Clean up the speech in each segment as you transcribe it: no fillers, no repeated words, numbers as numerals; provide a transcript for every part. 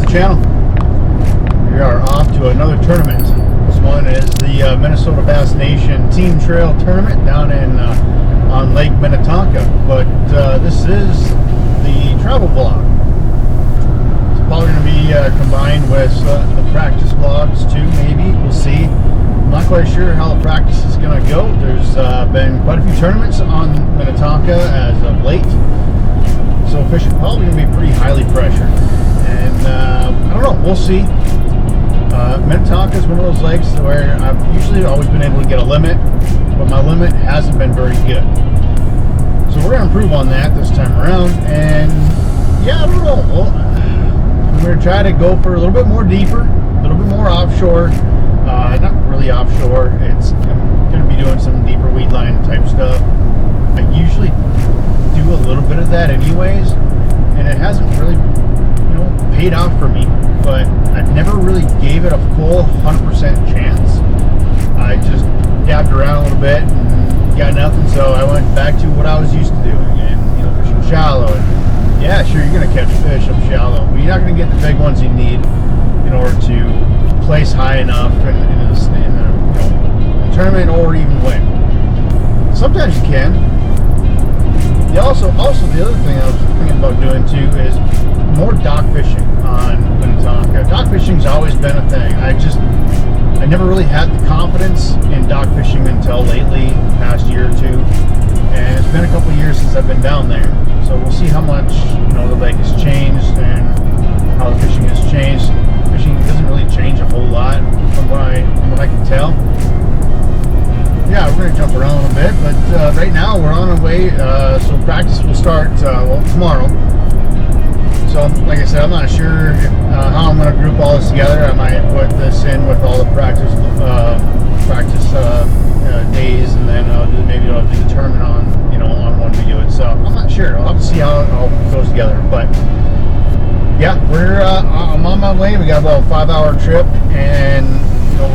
channel. We are off to another tournament. This one is the Minnesota Bass Nation Team Trail Tournament down in on Lake Minnetonka. But this is the travel vlog. It's probably going to be combined with the practice vlogs too, maybe. We'll see. I'm not quite sure how the practice is going to go. There's been quite a few tournaments on Minnetonka as of late. So fishing probably going to be pretty highly pressured. And I don't know, we'll see. Minnetonka is one of those lakes where I've usually always been able to get a limit, but my limit hasn't been very good. So we're going to improve on that this time around. And yeah, I don't know. We're going to try to go for a little bit more deeper, a little bit more offshore. Not really offshore. It's going to be doing some deeper weed line type stuff. I usually do a little bit of that anyways, and it hasn't really, paid off for me. But I never really gave it a full 100% chance. I just dabbed around a little bit and got nothing, so I went back to what I was used to doing, and fishing shallow. And yeah, sure, you're going to catch fish up shallow, but you're not going to get the big ones you need in order to place high enough in the tournament or even win. Sometimes you can. Also, the other thing I was thinking about doing too is more dock fishing on Minnetonka. Dock fishing's always been a thing. I never really had the confidence in dock fishing until lately, past year or two. And it's been a couple of years since I've been down there. So we'll see how much the lake has changed and how the fishing has changed. Fishing doesn't really change a whole lot from what I can tell. Yeah, we're going to jump around a little bit, but right now we're on our way, so practice will start, tomorrow. So, like I said, I'm not sure how I'm going to group all this together. I might put this in with all the practice days, and then maybe I'll do the tournament on one video itself. I'm not sure. I'll have to see how it all goes together, but yeah, I'm on my way. We got about a 5-hour trip, and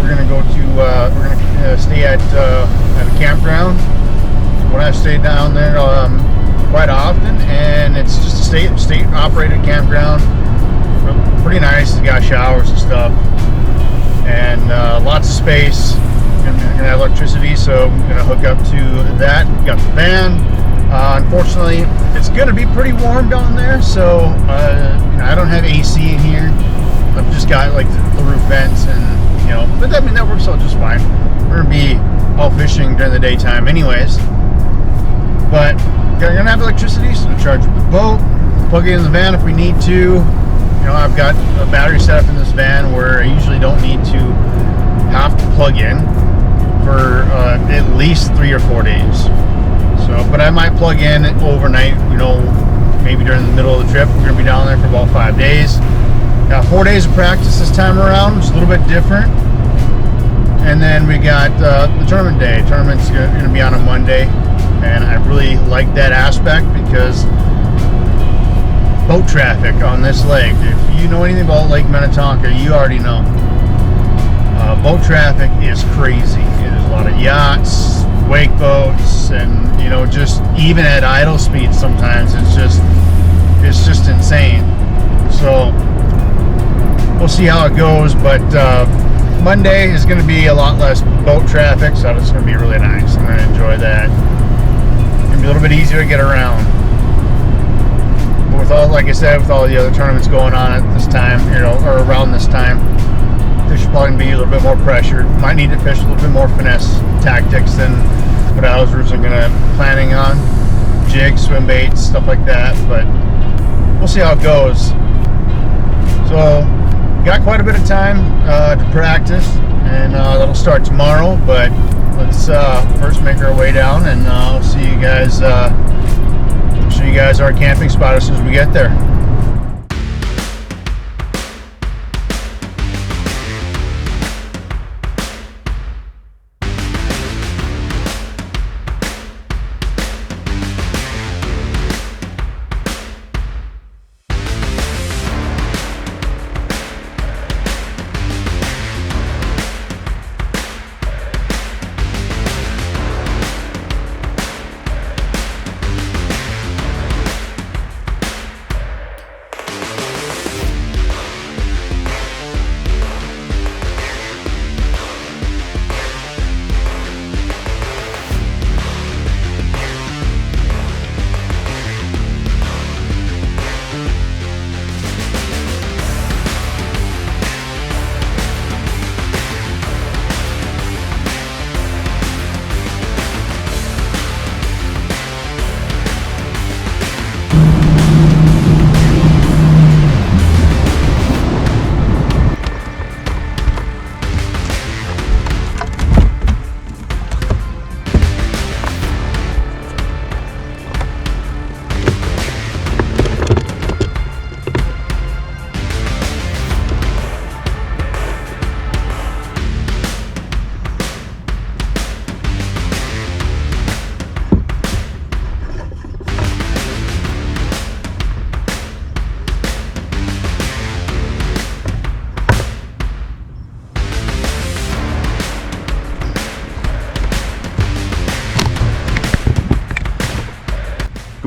we're gonna go to we're gonna stay at a campground. When I stay down there quite often, and it's just a state operated campground. Pretty nice. It's got showers and stuff, and lots of space. And we're gonna have electricity, so I'm gonna hook up to that. We got the van. Unfortunately, it's gonna be pretty warm down there, so I don't have AC in here. I've just got like the roof vents, and but that works out just fine. We're gonna be out fishing during the daytime, anyways. But we're gonna have electricity, so we'll charge up the boat, plug it in the van if we need to. I've got a battery set up in this van where I usually don't need to have to plug in for at least 3 or 4 days. So, but I might plug in overnight, maybe during the middle of the trip. We're going to be down there for about 5 days. Got 4 days of practice this time around, which is a little bit different. And then we got the tournament day. Tournament's going to be on a Monday, and I really like that aspect because boat traffic on this lake. If you know anything about Lake Minnetonka, you already know. Boat traffic is crazy. There's a lot of yachts, wake boats, and just even at idle speed sometimes it's just insane. So we'll see how it goes, but Monday is going to be a lot less boat traffic, so it's going to be really nice. I'm going to enjoy that. It's going to be a little bit easier to get around. But with all, like I said, with all the other tournaments going on at this time, or around this time, fish probably going to be a little bit more pressured. Might need to fish a little bit more finesse tactics than what I was originally planning on. Jigs, swim baits, stuff like that, but we'll see how it goes. So, got quite a bit of time to practice, and that'll start tomorrow, but let's first make our way down, and I'll see you guys, show you guys our camping spot as soon as we get there.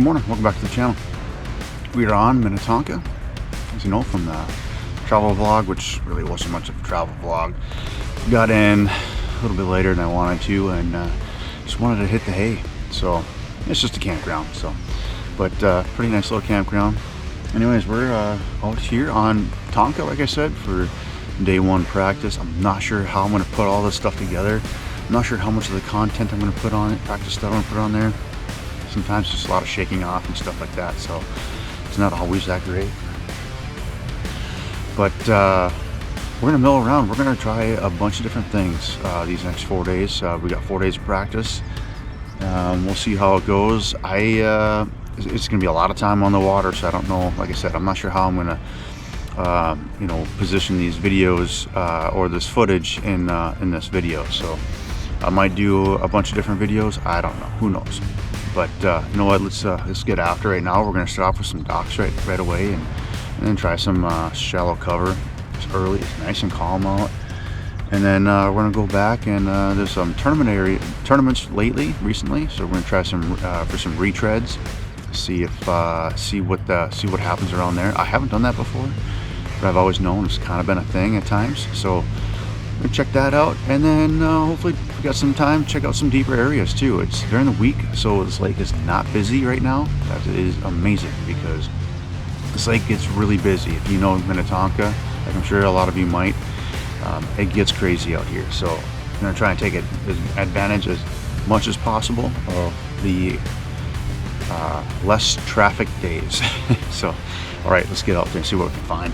morning, welcome back to the channel. We are on Minnetonka, as you know from the travel vlog, which really wasn't much of a travel vlog. Got in a little bit later than I wanted to, and just wanted to hit the hay. So it's just a campground, but pretty nice little campground. Anyways, we're out here on Tonka, like I said, for day one practice. I'm not sure how I'm going to put all this stuff together. I'm not sure how much of the content I'm going to put on it, practice stuff I'm going to put on there. Sometimes just a lot of shaking off and stuff like that, so it's not always that great. But we're gonna mill around. We're gonna try a bunch of different things these next 4 days. We got 4 days of practice. We'll see how it goes. It's gonna be a lot of time on the water, so I don't know. Like I said, I'm not sure how I'm gonna position these videos or this footage in this video. So I might do a bunch of different videos. I don't know. Who knows? But you know what? Let's get after it right now. We're gonna start off with some docks right away, and then try some shallow cover. It's early. It's nice and calm out. And then we're gonna go back, and there's some tournaments recently. So we're gonna try some for some retreads. See what happens around there. I haven't done that before, but I've always known it's kind of been a thing at times. So we're gonna check that out, and then hopefully we got some time to check out some deeper areas too. It's during the week, so this lake is not busy right now. That is amazing, because this lake gets really busy. If you know Minnetonka, like I'm sure a lot of you might, it gets crazy out here. So I'm gonna try and take advantage as much as possible of the less traffic days. So all right, let's get out there and see what we can find.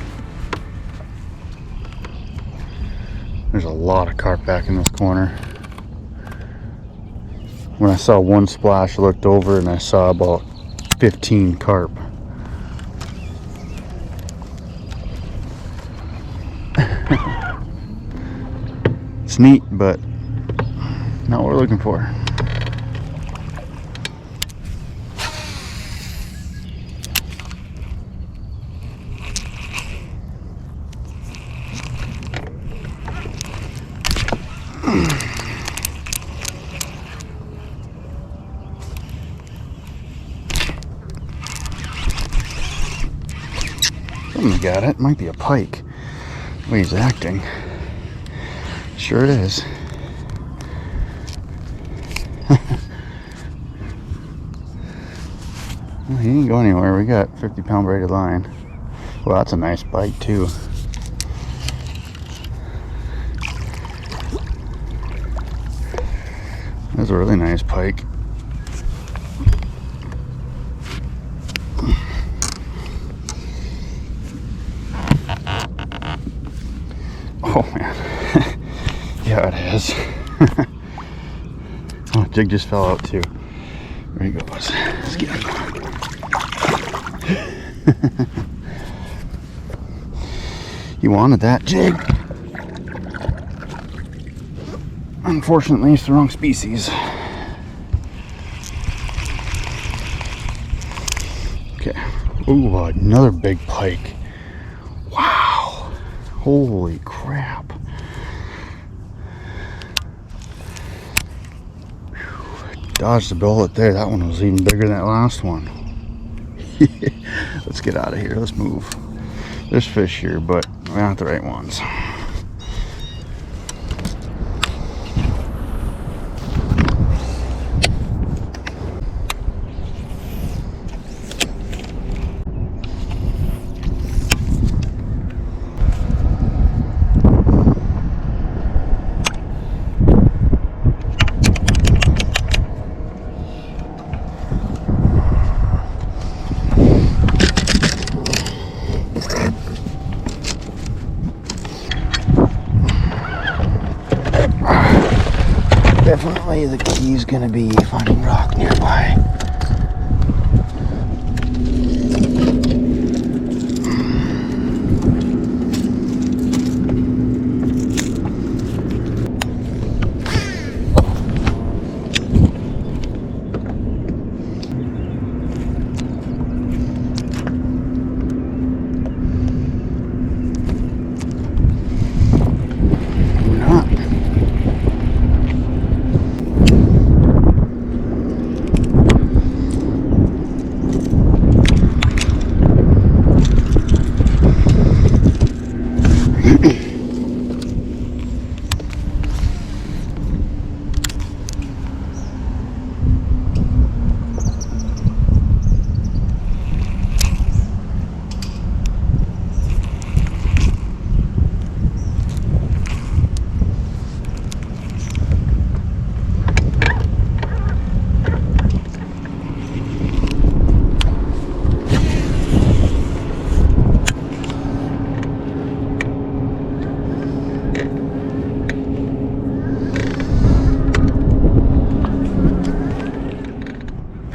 There's a lot of carp back in this corner. When I saw one splash, I looked over and I saw about 15 carp. It's neat, but not what we're looking for. Something's got it. Might be a pike. The way he's acting. Sure it is. Well, he didn't go anywhere. We got 50-pound braided line. Well, that's a nice bite too. That's a really nice pike. Oh man. Yeah, it is. Oh, jig just fell out too. There he goes. Let's get him. You wanted that jig. Unfortunately, it's the wrong species. Okay. Ooh, another big pike. Wow. Holy crap. Dodged the bullet there. That one was even bigger than that last one. Let's get out of here. Let's move. There's fish here, but we're not the right ones. Definitely the key's gonna be finding rock nearby.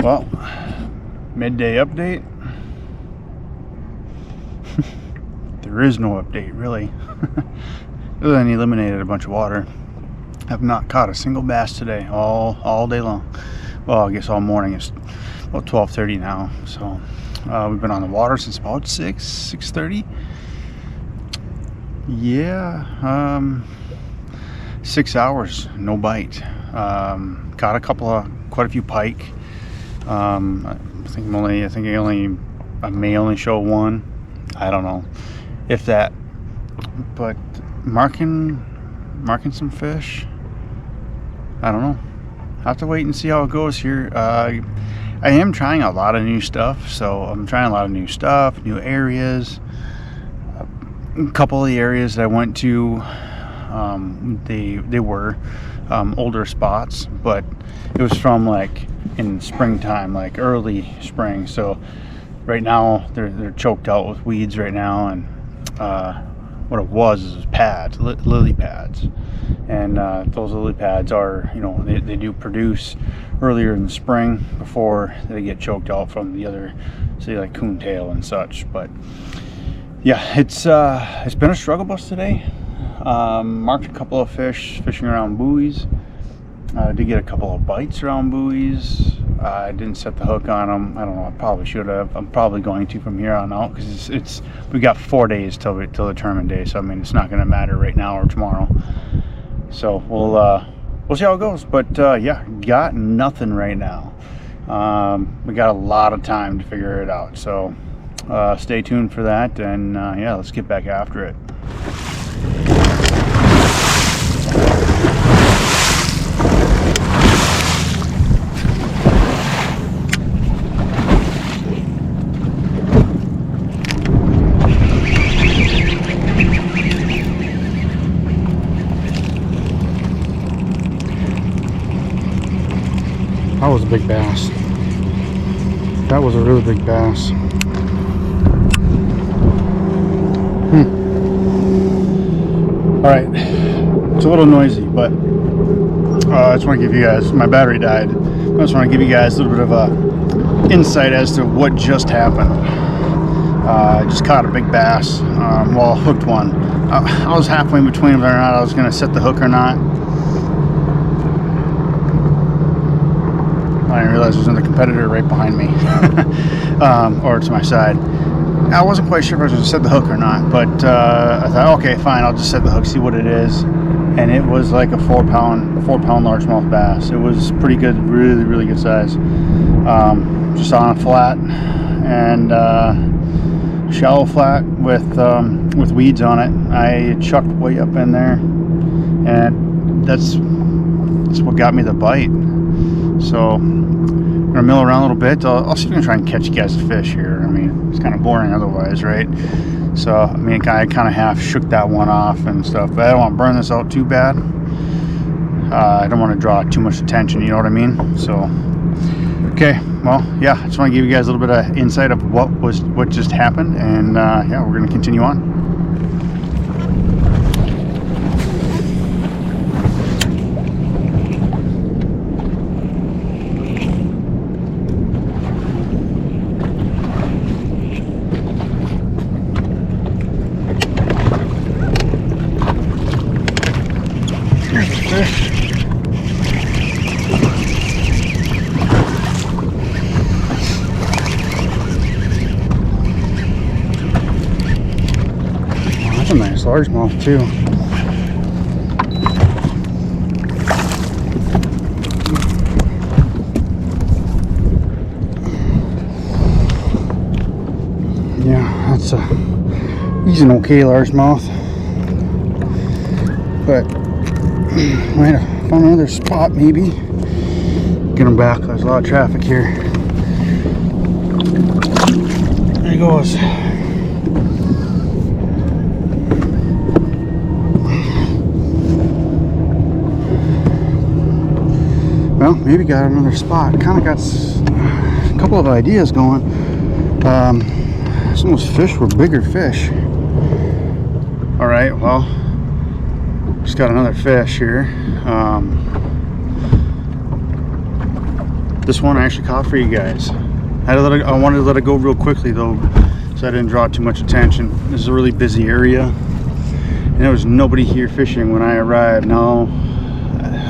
Well, midday update. There is no update, really. Other than eliminated a bunch of water. Have not caught a single bass today, all day long. Well, I guess all morning. It's about 12:30 now. So we've been on the water since about 6:30. Yeah, 6 hours, no bite. Caught quite a few pike. I may only show one. I don't know if that, but marking some fish. I don't know. I have to wait and see how it goes here. I am trying a lot of new stuff, so I'm trying a lot of new stuff, new areas. A couple of the areas that I went to, they were older spots, but it was from like in springtime, like early spring. So right now they're choked out with weeds right now, and what it was pads, lily pads, and those lily pads are, you know, they do produce earlier in the spring before they get choked out from the other, say like coontail and such. But yeah, it's been a struggle bus today. Marked a couple of fish fishing around buoys. Did get a couple of bites around buoys. I didn't set the hook on them. I don't know, I probably should have. I'm probably going to from here on out, because we got 4 days till the tournament day. So I mean, it's not going to matter right now or tomorrow. So we'll see how it goes. But yeah, got nothing right now. We got a lot of time to figure it out. So stay tuned for that, and yeah, let's get back after it. That was a big bass. That was a really big bass. Alright, it's a little noisy, but I just want to give you guys, my battery died. I just want to give you guys a little bit of a insight as to what just happened. I just caught a big bass, well, hooked one. I was halfway between whether or not I was going to set the hook or not. I didn't realize there was another competitor right behind me, or to my side. I wasn't quite sure if I was going to set the hook or not, but I thought, okay, fine, I'll just set the hook, see what it is. And it was like a 4 pound largemouth bass. It was pretty good, really, really good size. Just on a flat, and shallow flat with weeds on it. I chucked way up in there, and that's what got me the bite. So I'm gonna mill around a little bit. I'll see if I can try and catch you guys a fish here. I mean, it's kind of boring otherwise, right? So I mean, I kind of half shook that one off and stuff, but I don't want to burn this out too bad. I don't want to draw too much attention, you know what I mean? So okay, well, yeah, I just want to give you guys a little bit of insight of what just happened, and yeah, we're gonna continue on. That's a nice largemouth too. Yeah, he's an okay largemouth. but might have found another spot maybe. Get them back. There's a lot of traffic here. There he goes. Well, maybe got another spot. Kind of got a couple of ideas going. Some of those fish were bigger fish. All right, well, just got another fish here. This one I actually caught for you guys. I wanted to let it go real quickly though, so I didn't draw too much attention. This is a really busy area, and there was nobody here fishing when I arrived. Now,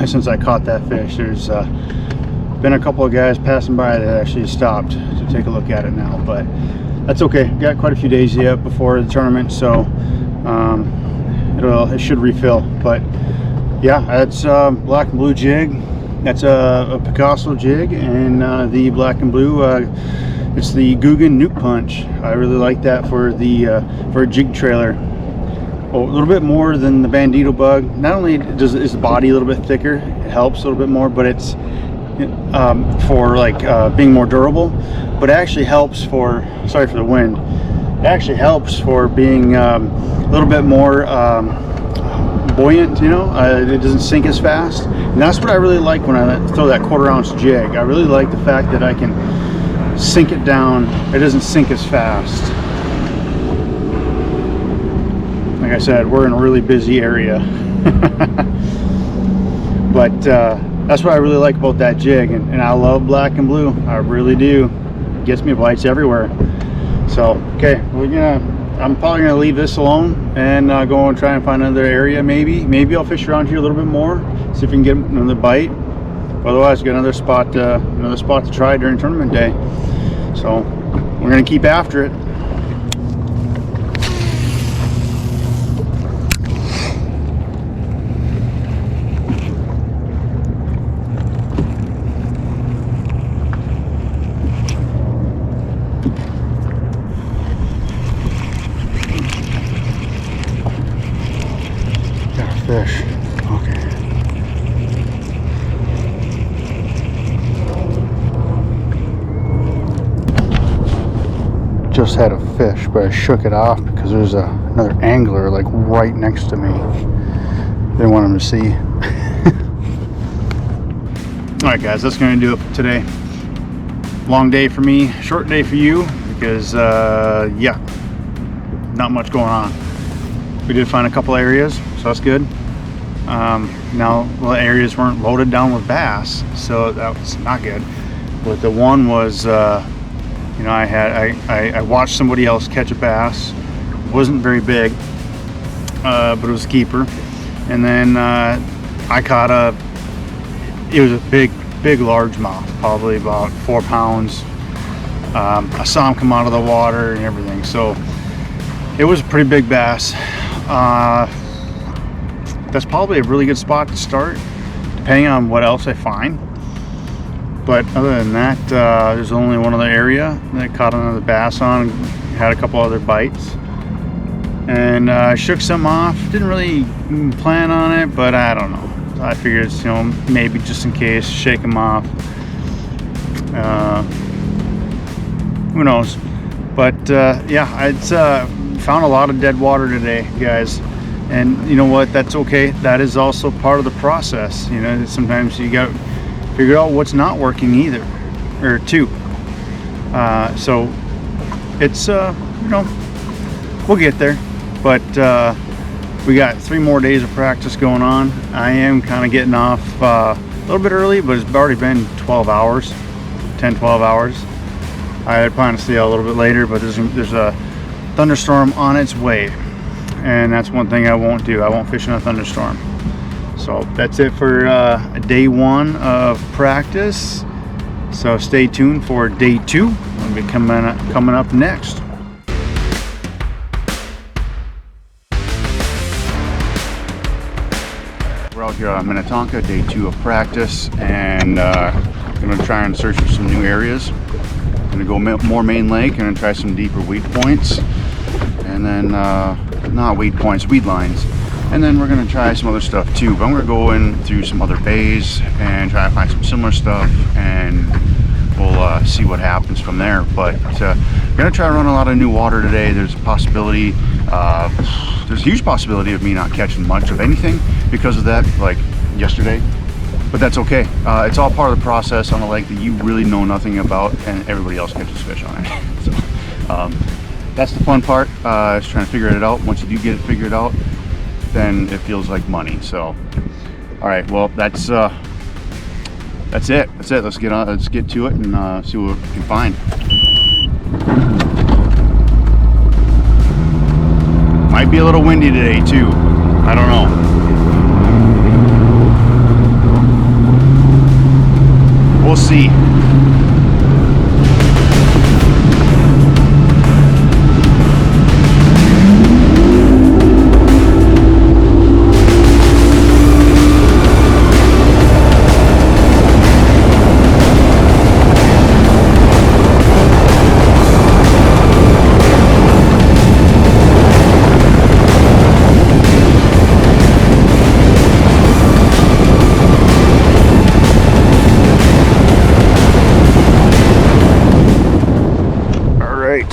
since I caught that fish, there's been a couple of guys passing by that actually stopped to take a look at it now, but that's okay. Got quite a few days yet before the tournament, so it should refill. But yeah, that's black and blue jig. That's a Picasso jig, and the black and blue, it's the Guggen Nuke Punch. I really like that for a jig trailer. Oh, a little bit more than the Bandito bug. Not only is the body a little bit thicker, it helps a little bit more, but it's for like being more durable. But it actually helps for, sorry for the wind, it actually helps for being a little bit more buoyant, you know. It doesn't sink as fast, and that's what I really like when I throw that 1/4 ounce jig. I really like the fact that I can sink it down. It doesn't sink as fast. Like I said, we're in a really busy area. But that's what I really like about that jig, and I love black and blue. I really do. It gets me bites everywhere. So okay, I'm probably gonna leave this alone and go and try and find another area. Maybe I'll fish around here a little bit more, see if we can get another bite. Otherwise, get another spot to try during tournament day. So we're gonna keep after it. Fish. Okay. Just had a fish, but I shook it off because there's another angler like right next to me. Didn't want him to see. Alright guys, that's going to do it for today. Long day for me, short day for you, because yeah, not much going on. We did find a couple areas, so that's good. Now, well, the areas weren't loaded down with bass, so that was not good. But the one was, you know, I watched somebody else catch a bass. It wasn't very big, but it was a keeper. And then I caught it was a big largemouth, probably about 4 pounds. I saw him come out of the water and everything, so it was a pretty big bass. That's probably a really good spot to start, depending on what else I find. But other than that, there's only one other area that I caught another bass on, had a couple other bites, and I shook some off. Didn't really plan on it, but I don't know. I figured, you know, maybe just in case, shake them off. Who knows? But yeah, it's found a lot of dead water today, guys. And you know what, that's okay. That is also part of the process. You know, sometimes you got to figure out what's not working either, or two. So it's you know, we'll get there. But we got 3 more days of practice going on. I am kind of getting off a little bit early, but it's already been 12 hours, 10-12 hours. I had planned to stay out a little bit later, but there's a thunderstorm on its way. And that's one thing I won't do. I won't fish in a thunderstorm. So that's it for day 1 of practice. So stay tuned for day 2. It'll be coming up next. We're out here on Minnetonka, day 2 of practice, and I'm gonna try and search for some new areas. I'm gonna go more main lake and try some deeper weed points, and then not weed points, weed lines. And then we're gonna try some other stuff too. But I'm gonna go in through some other bays and try to find some similar stuff, and we'll see what happens from there. But I'm gonna try to run a lot of new water today. There's a possibility, there's a huge possibility of me not catching much of anything because of that, like yesterday. But that's okay. It's all part of the process on a lake that you really know nothing about, and everybody else catches fish on it. So that's the fun part, is trying to figure it out. Once you do get it figured out, then it feels like money. So all right, well, that's it. Let's get to it and see what we can find. Might be a little windy today too. I don't know. We'll see.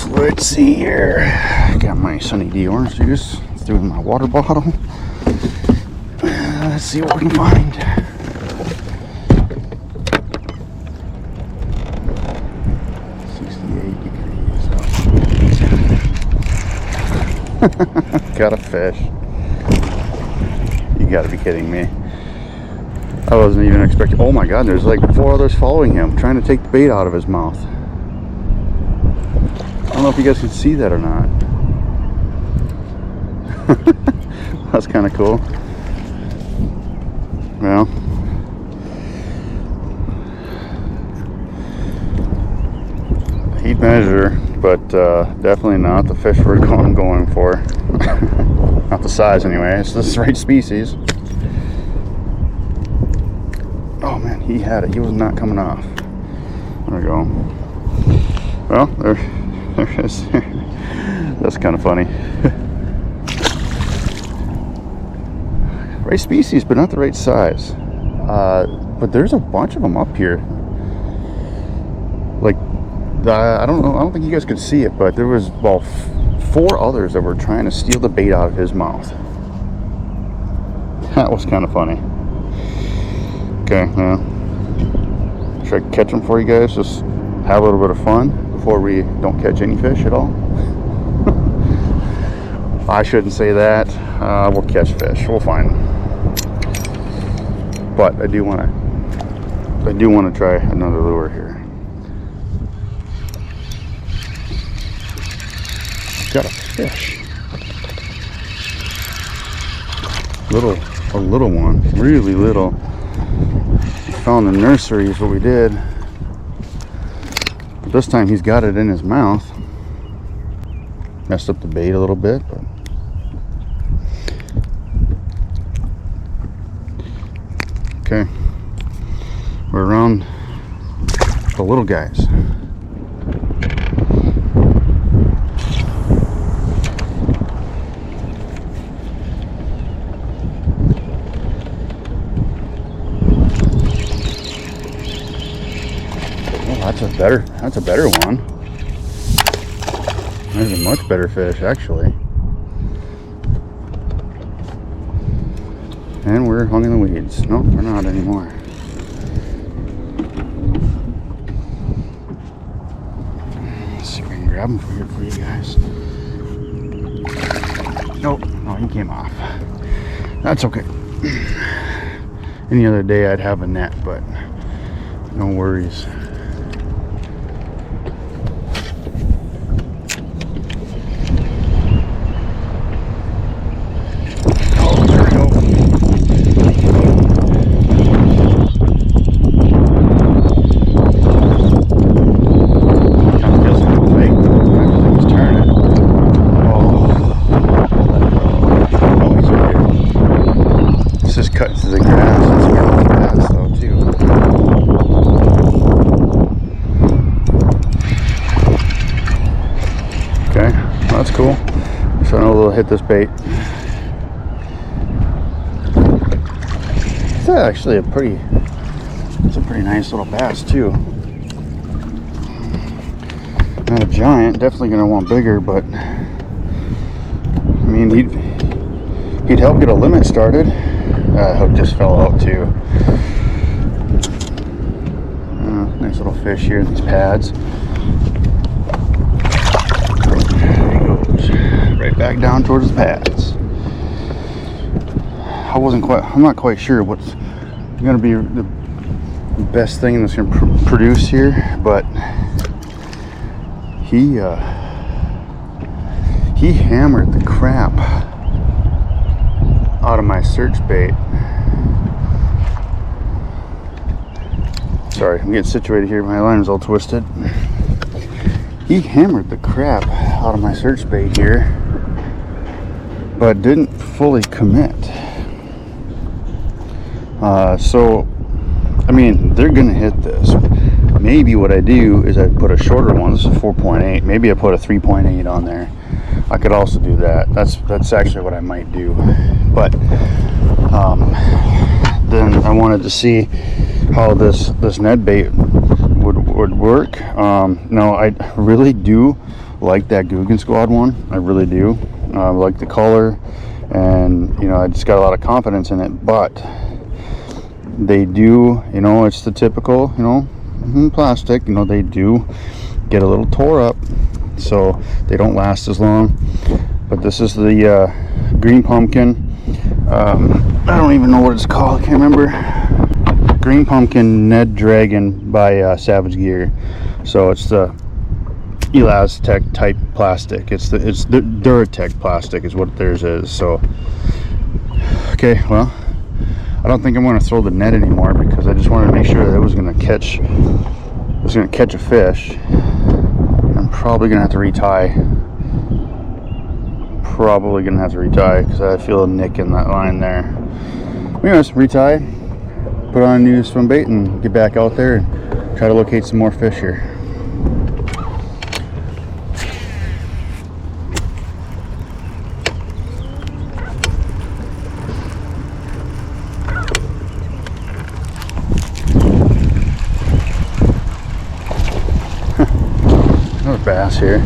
Let's see here. Got my Sunny D orange juice through my water bottle. Let's see what we can find. Got a fish. You gotta be kidding me. I wasn't even expecting. Oh my god, there's like 4 others following him, trying to take the bait out of his mouth. I don't know if you guys can see that or not. That's kind of cool. Well, he'd measure, but definitely not the fish we're going for. Not the size anyway. It's the right species. Oh man, he had it. He was not coming off. There we go. Well, there it is. That's kind of funny. Right species, but not the right size. But there's a bunch of them up here. Like, I don't know. I don't think you guys could see it, but there was about 4 others that were trying to steal the bait out of his mouth. That was kind of funny. Okay, should I catch them for you guys? Just have a little bit of fun before we don't catch any fish at all. I shouldn't say that. We'll catch fish. We'll find them. But I do want to try another lure here. Got a fish. A little one, really little. Found the nursery is what we did. But this time he's got it in his mouth. Messed up the bait a little bit, but okay. We're around the little guys. That's a better one. That's a much better fish, actually. And we're hung in the weeds. Nope, we're not anymore. Let's see if we can grab him for you guys. Nope, no, he came off. That's okay. Any other day I'd have a net, but no worries. Hit this bait. It's actually it's a pretty nice little bass too. Not a giant, definitely gonna want bigger, but I mean he'd help get a limit started. Hook just fell out too. Nice little fish here in these pads. There he goes, right back down towards the pads. I'm not quite sure what's gonna be the best thing that's gonna produce here, but he hammered the crap out of my search bait. Sorry, I'm getting situated here. My line is all twisted. He hammered the crap out of my search bait here, but didn't fully commit. So, I mean, they're gonna hit this. Maybe what I do is I put a shorter one. This is 4.8. Maybe I put a 3.8 on there. I could also do that. That's actually what I might do. But then I wanted to see how this Ned bait would work. No, I really do like that Guggen Squad one. I really do. I like the color, and you know, I just got a lot of confidence in it. But they do, you know, it's the typical, you know, plastic. You know, they do get a little tore up, so they don't last as long. But this is the green pumpkin. I don't even know what it's called. I can't remember. Green pumpkin Ned Dragon by Savage Gear. So it's the Elastec type plastic. It's the Duratec plastic is what theirs is. So okay, well, I don't think I'm going to throw the net anymore because I just wanted to make sure that it was going to catch a fish. I'm probably going to have to retie. Because I feel a nick in that line there. Anyways, retie, put on a new swim bait, and get back out there and try to locate some more fish here. Another bass here.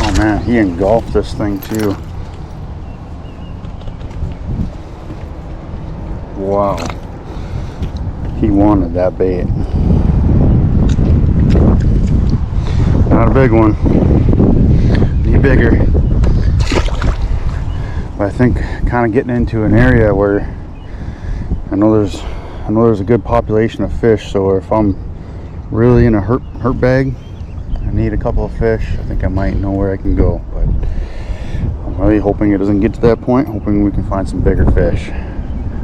Oh man, he engulfed this thing too. Wow. He wanted that bait. Not a big one. Need bigger. But I think kind of getting into an area where I know there's a good population of fish, so if I'm really in a hurt bag, I need a couple of fish, I think I might know where I can go. But I'm really hoping it doesn't get to that point, hoping we can find some bigger fish.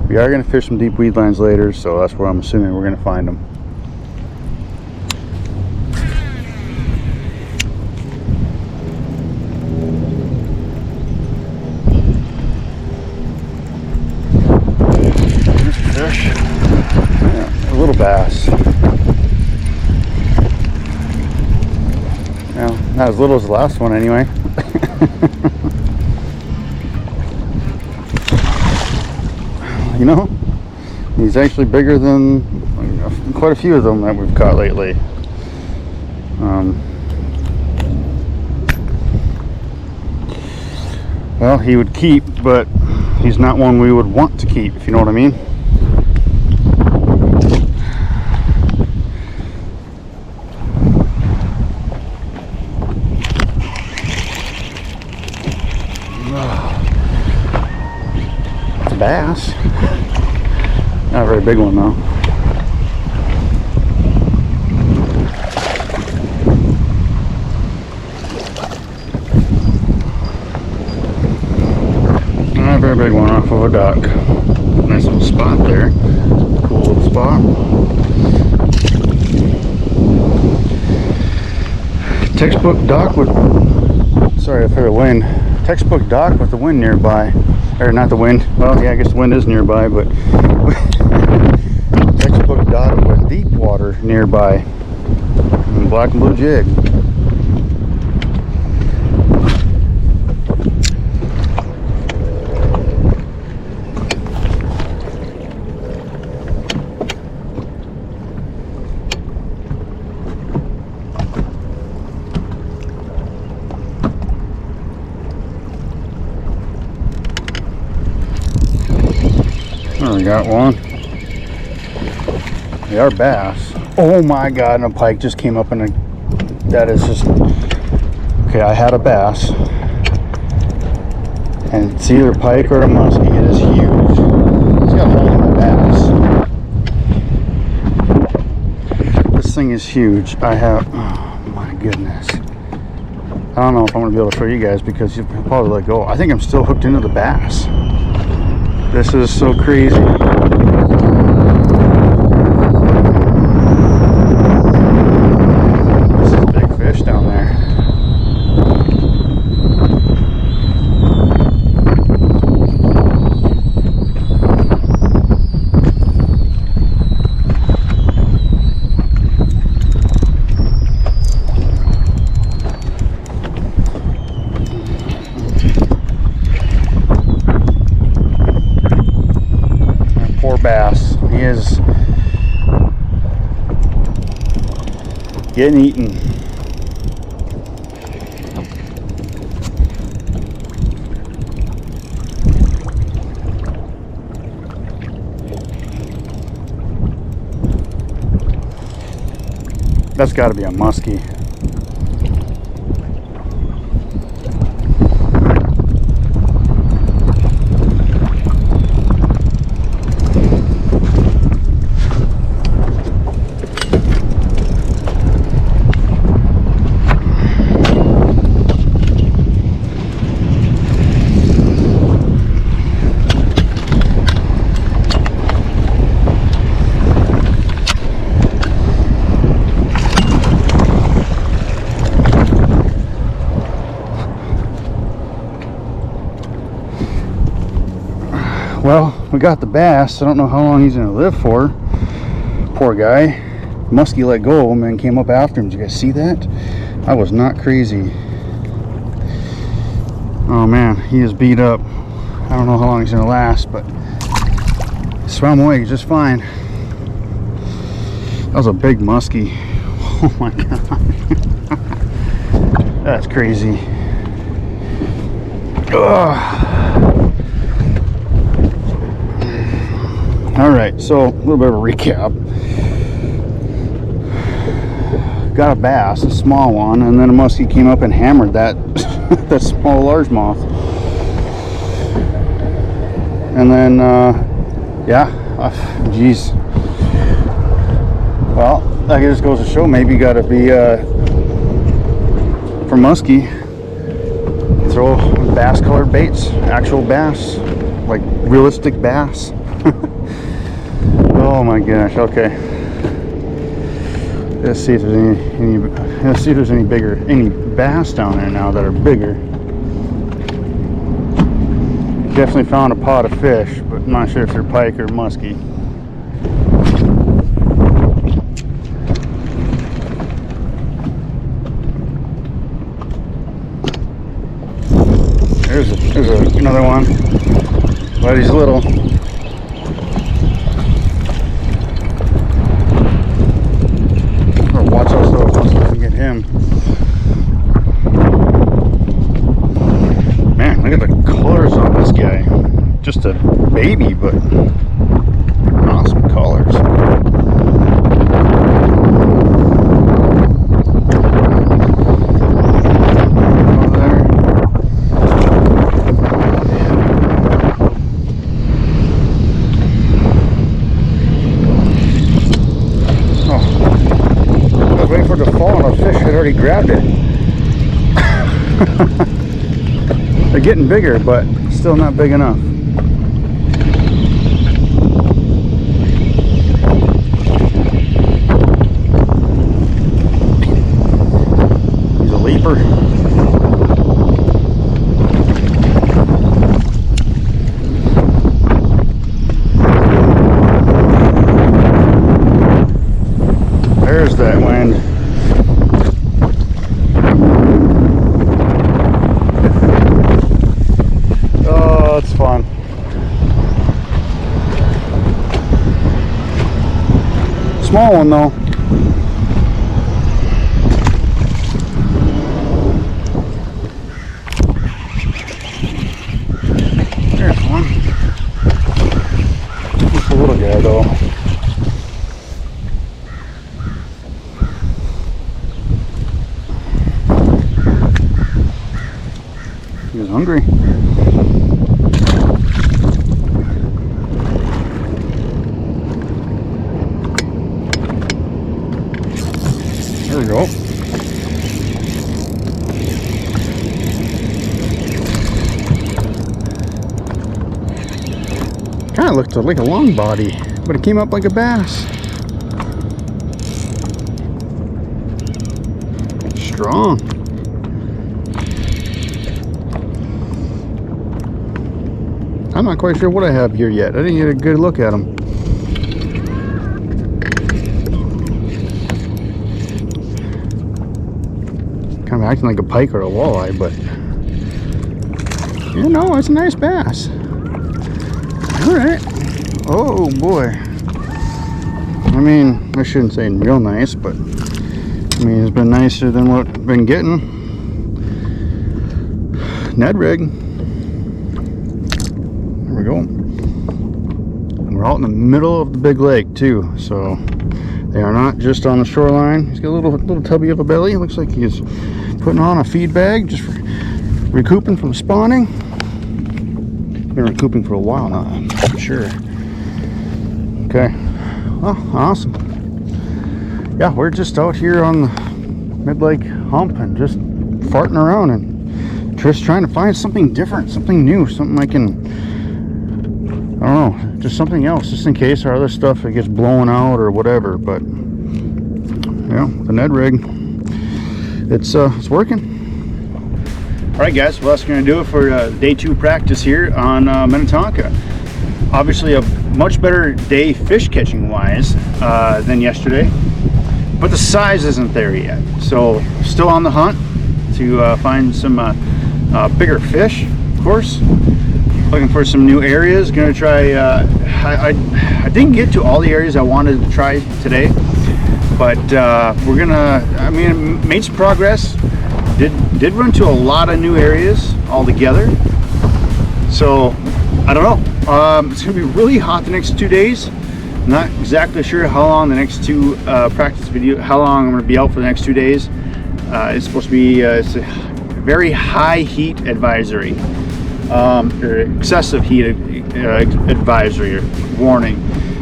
We are going to fish some deep weed lines later, so that's where I'm assuming we're going to find them. There's a fish. Yeah, a little bass. Well, not as little as the last one anyway. You know, he's actually bigger than quite a few of them that we've caught lately. Well, he would keep, but he's not one we would want to keep, if you know what I mean. Bass. Not a very big one though. Not a very big one off of a dock. Nice little spot there. Cool little spot. Textbook dock with, sorry if I heard a wind. Textbook dock with the wind nearby. Or not the wind, well yeah, I guess the wind is nearby, but textbook dock with deep water nearby. And black and blue jig. Oh, we got one. They are bass. Oh my god, and a pike just came up, and that is just... Okay, I had a bass. And it's either a pike or a muskie. It is huge. It's got a hole in my bass. This thing is huge. I have... Oh my goodness. I don't know if I'm going to be able to show you guys because you'll probably let go. I think I'm still hooked into the bass. This is so crazy. This is a big fish down there. Bass. He is getting eaten. That's got to be a muskie. Well, we got the bass. I don't know how long he's gonna live for. Poor guy. Muskie let go of him and came up after him. Did you guys see that? I was not crazy. Oh man, he is beat up. I don't know how long he's gonna last, but he swam away just fine. That was a big muskie. Oh my god. That's crazy. Ugh. All right, so a little bit of a recap. Got a bass, a small one, and then a muskie came up and hammered that that small largemouth. And then, yeah, geez. Well, that just goes to show maybe you got to be for muskie. Throw bass-colored baits, actual bass, like realistic bass. Oh my gosh, okay. Let's see if there's let's see if there's any bass down there now that are bigger. Definitely found a pot of fish, but I'm not sure if they're pike or muskie. There's another one. But he's little. Watch out so close to get him. Man, look at the colors on this guy. Just a baby, but awesome colors. Already grabbed it. They're getting bigger, but still not big enough. He's a leaper. There's that wind. It's fun. Small one though. There's one. That looked like a long body, but it came up like a bass. Strong. I'm not quite sure what I have here yet. I didn't get a good look at them. Kind of acting like a pike or a walleye, but you know, it's a nice bass. All right. Oh boy. I mean, I shouldn't say real nice, but I mean, it's been nicer than what I've been getting. Ned rig. There we go. And we're out in the middle of the big lake too, so they are not just on the shoreline. He's got a little tubby of a belly. It looks like he's putting on a feed bag, just recouping from spawning. Been recouping for a while now, I'm sure. Okay. Well, awesome. Yeah, we're just out here on the mid-lake hump and just farting around and just trying to find something different, something new, something I can, I don't know, just something else, just in case our other stuff it gets blown out or whatever. But yeah, the Ned rig, it's working. All right, guys, well, that's going to do it for day 2 practice here on Minnetonka. Obviously, a much better day fish catching wise than yesterday, but the size isn't there yet. So, still on the hunt to find some bigger fish, of course. Looking for some new areas. Going to try. I didn't get to all the areas I wanted to try today, but we're gonna. I mean, made some progress. Did run to a lot of new areas altogether. So I don't know. It's gonna be really hot the next 2 days. Not exactly sure how long the next 2 practice video. How long I'm gonna be out for the next 2 days. It's supposed to be it's a very high heat advisory, or excessive heat advisory or warning.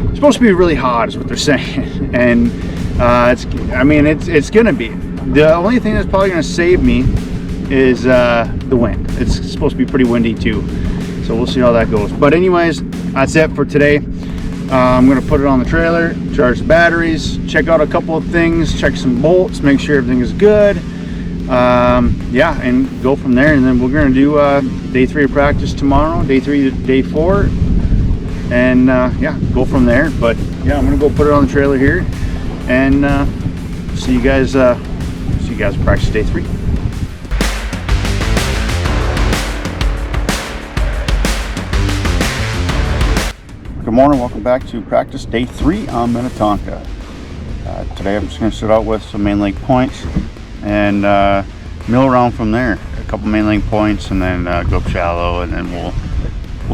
It's supposed to be really hot, is what they're saying, and it's. I mean, it's gonna be. The only thing that's probably going to save me is the wind. It's supposed to be pretty windy too, so we'll see how that goes. But anyways, that's it for today. I'm going to put it on the trailer, charge the batteries, check out a couple of things, check some bolts, make sure everything is good. Yeah, and go from there. And then we're going to do day 3 of practice tomorrow, day 3 to day 4, and yeah, go from there. But yeah, I'm going to go put it on the trailer here, and see you guys. See you guys practice day 3. Good morning, welcome back to practice day 3 on Minnetonka. Today I'm just going to start out with some main lake points and mill around from there. A couple main lake points and then go up shallow, and then we'll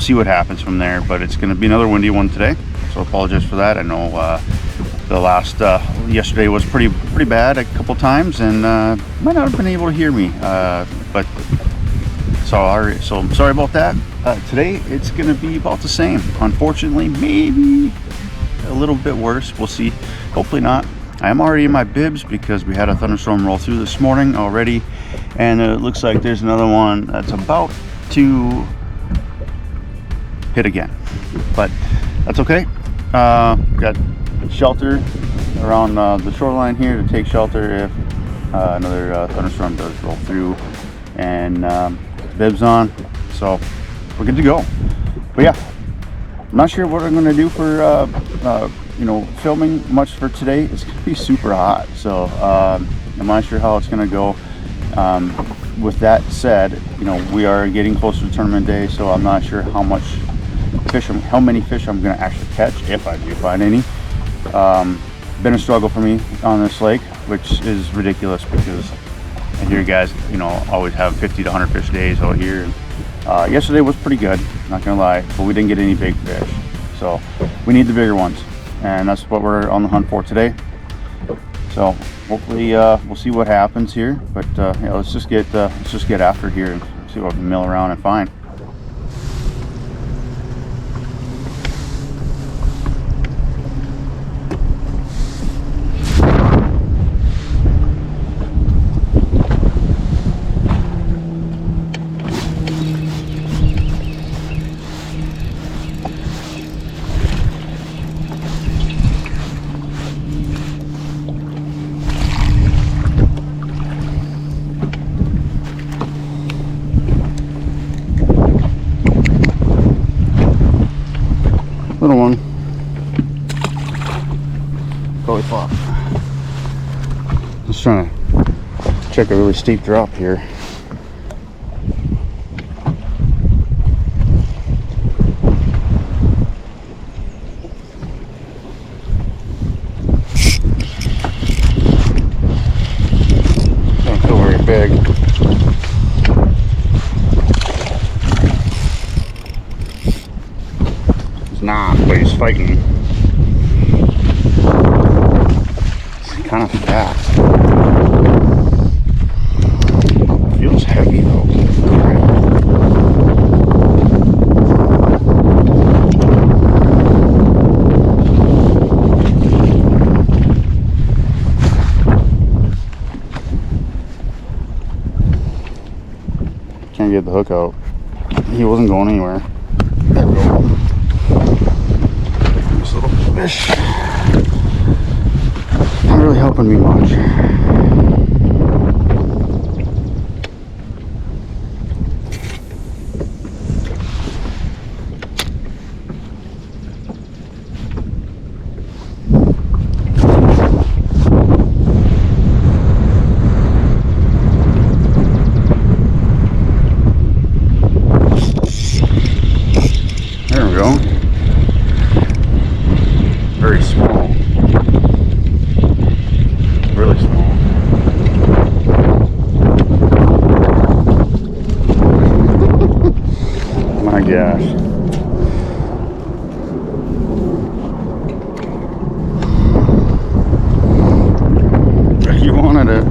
see what happens from there. But it's going to be another windy one today, so I apologize for that. I know the last yesterday was pretty bad a couple times, and might not have been able to hear me, but so I'm sorry about that. Today it's going to be about the same, unfortunately. Maybe a little bit worse, we'll see. Hopefully not. I am already in my bibs because we had a thunderstorm roll through this morning already, and it looks like there's another one that's about to hit again, but that's okay. Got shelter around the shoreline here to take shelter if another thunderstorm does roll through, and bibs on, so we're good to go. But yeah, I'm not sure what I'm going to do for you know, filming much for today. It's going to be super hot, so I'm not sure how it's going to go. With that said, you know, we are getting closer to tournament day, so I'm not sure how many fish I'm going to actually catch, if I do find any. Been a struggle for me on this lake, which is ridiculous because I hear guys, you know, always have 50 to 100 fish days out here. Yesterday was pretty good, not gonna lie, but we didn't get any big fish, so we need the bigger ones, and that's what we're on the hunt for today. So hopefully we'll see what happens here, but yeah, let's just get after here and see what we can mill around and find. Little one. Probably flop. Just trying to check a really steep drop here. Don't feel very big. He's not, but he's fighting. It's kind of fast. Feels heavy though. Can't get the hook out. He wasn't going anywhere. There we go. This little fish not really helping me much. There we go. Very small. Really small. My gosh. You wanted it.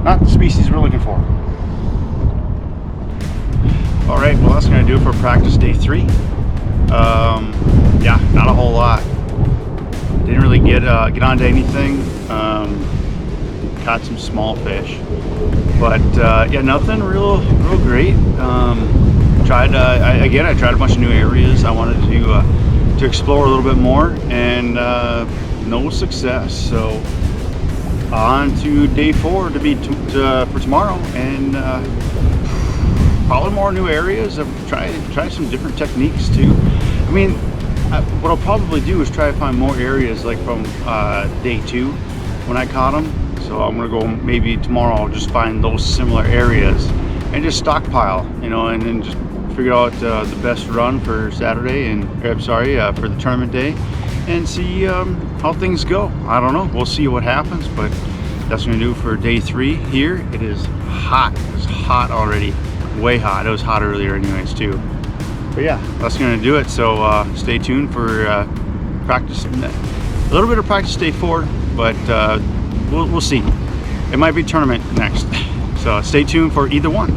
Not the species we're looking for. All right, well that's gonna do it for practice day 3. Yeah, not a whole lot. Didn't really get onto anything. Caught some small fish, but yeah, nothing real great. I tried a bunch of new areas. I wanted to explore a little bit more, and no success. So on to day 4 for tomorrow, and probably more new areas. I've tried some different techniques too. I mean, what I'll probably do is try to find more areas like from day 2 when I caught them. So I'm gonna go maybe tomorrow. I'll just find those similar areas and just stockpile, you know, and then just figure out the best run for Saturday, and for the tournament day, and see how things go. I don't know. We'll see what happens, but that's gonna do it for day 3 here. It is hot. It's hot already, way hot. It was hot earlier anyways too. But yeah, that's gonna do it. So stay tuned for practice. A little bit of practice day 4, but we'll see. It might be tournament next. So stay tuned for either one.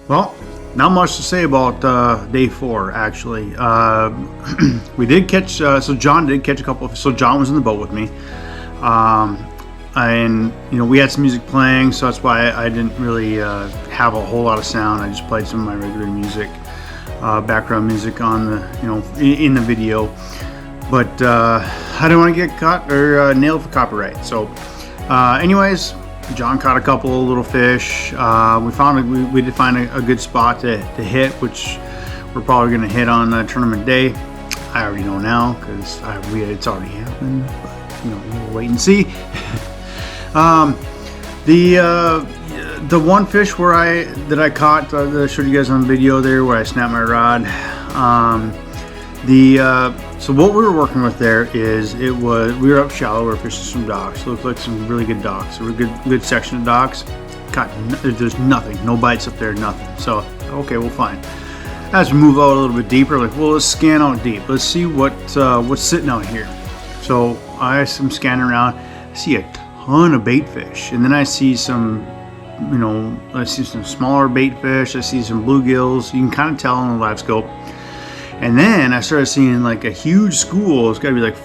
Well, not much to say about day 4, actually. We did catch, so John did catch a couple, so John was in the boat with me. And, you know, we had some music playing, so that's why I didn't really have a whole lot of sound. I just played some of my regular music, background music on the, you know, in the video. But I didn't want to get caught or nailed for copyright. So anyways, John caught a couple of little fish. We did find a good spot to hit, which we're probably going to hit on tournament day. I already know now because it's already happened, but you know, we'll wait and see. The one fish that I caught that I showed you guys on the video there, where I snapped my rod. So what we were working with there is we were up shallow, we were fishing some docks. It looked like some really good docks. There were good section of docks. There's nothing, no bites up there, nothing. So okay, well fine. As we move out a little bit deeper, like, well, let's scan out deep. Let's see what's sitting out here. So I'm scanning around. I see a ton of bait fish, and then I see some, you know, I see some smaller bait fish. I see some bluegills. You can kind of tell on the Livescope. And then I started seeing like a huge school. It's got to be like,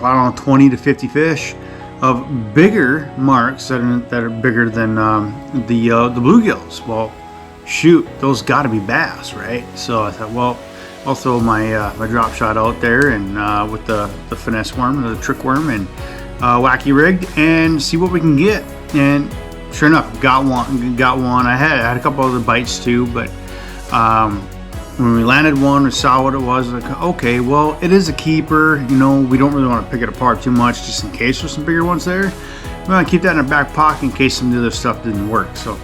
I don't know, 20 to 50 fish of bigger marks that are bigger than the bluegills. Well, shoot, those got to be bass, right? So I thought, well, I'll throw my my drop shot out there and with the finesse worm, the trick worm, and wacky rigged, and see what we can get. And sure enough, got one. I had a couple other bites too, but when we landed one, we saw what it was. Like, okay, well, it is a keeper. You know, we don't really want to pick it apart too much, just in case there's some bigger ones there. We want to keep that in our back pocket in case some of the other stuff didn't work. So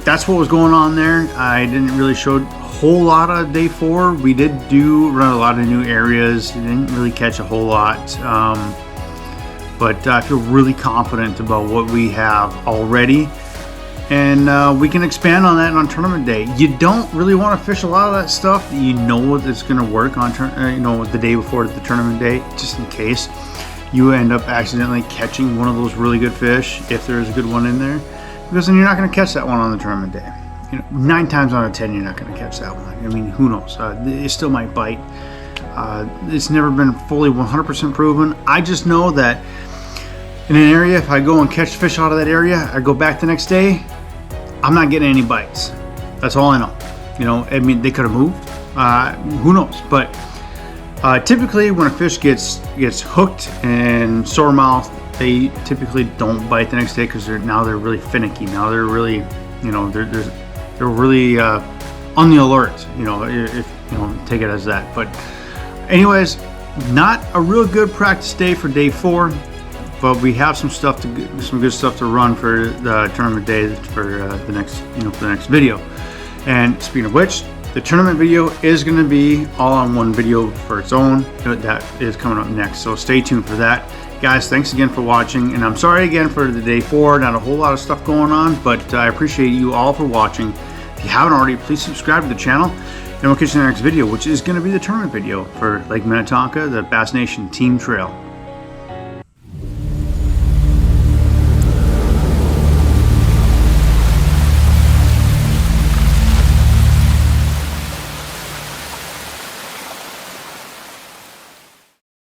that's what was going on there. I didn't really show a whole lot of day 4. We did run a lot of new areas. Didn't really catch a whole lot. But I feel really confident about what we have already. And we can expand on that on tournament day. You don't really want to fish a lot of that stuff that you know that's going to work on you know, the day before the tournament day, just in case you end up accidentally catching one of those really good fish, if there's a good one in there, because then you're not going to catch that one on the tournament day. You know, 9 times out of 10 you're not going to catch that one. I mean, who knows? It still might bite. It's never been fully 100% proven. I just know that in an area, if I go and catch fish out of that area, I go back the next day, I'm not getting any bites. That's all I know. You know, I mean, they could have moved. Who knows? But typically, when a fish gets hooked and sore mouth, they typically don't bite the next day because they're really finicky. Now they're really, you know, they're really on the alert. You know, if you know, take it as that. But anyways, not a real good practice day for day 4. But we have some good stuff to run for the tournament day for the next video. And speaking of which, the tournament video is going to be all on one video for its own. That is coming up next, so stay tuned for that. Guys, thanks again for watching, and I'm sorry again for the day 4. Not a whole lot of stuff going on, but I appreciate you all for watching. If you haven't already, please subscribe to the channel, and we'll catch you in the next video, which is going to be the tournament video for Lake Minnetonka, the Bass Nation Team Trail.